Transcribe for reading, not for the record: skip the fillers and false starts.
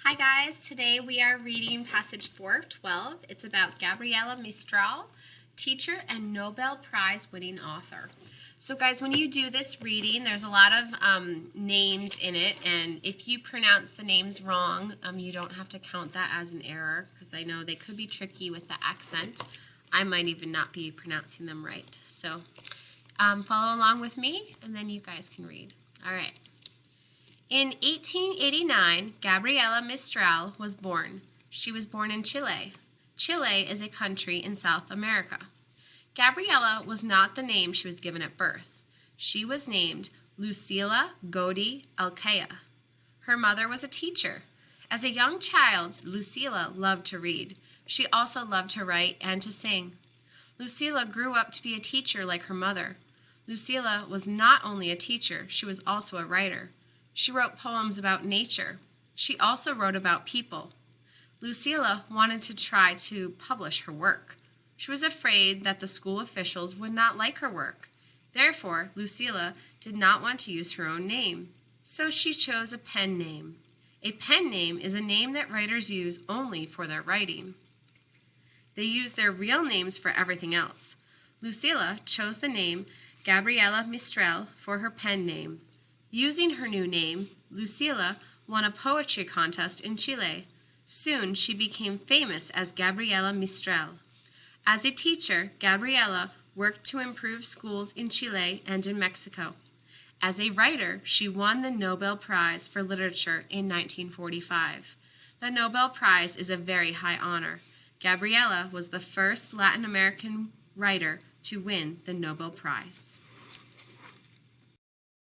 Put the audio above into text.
Hi guys, today we are reading passage 412. It's about Gabriela Mistral, teacher and Nobel Prize winning author. So guys, when you do this reading, there's a lot of names in it, and if you pronounce the names wrong, you don't have to count that as an error, because I know they could be tricky with the accent. I might even not be pronouncing them right. So follow along with me, and then you guys can read. All right. In 1889, Gabriela Mistral was born. She was born in Chile. Chile is a country in South America. Gabriela was not the name she was given at birth. She was named Lucila Godi Alcea. Her mother was a teacher. As a young child, Lucila loved to read. She also loved to write and to sing. Lucila grew up to be a teacher like her mother. Lucila was not only a teacher, she was also a writer. She wrote poems about nature. She also wrote about people. Lucila wanted to try to publish her work. She was afraid that the school officials would not like her work. Therefore, Lucila did not want to use her own name. So she chose a pen name. A pen name is a name that writers use only for their writing. They use their real names for everything else. Lucila chose the name Gabriela Mistral for her pen name. Using her new name, Lucila won a poetry contest in Chile. Soon she became famous as Gabriela Mistral. As a teacher, Gabriela worked to improve schools in Chile and in Mexico. As a writer, she won the Nobel Prize for Literature in 1945. The Nobel Prize is a very high honor. Gabriela was the first Latin American writer to win the Nobel Prize.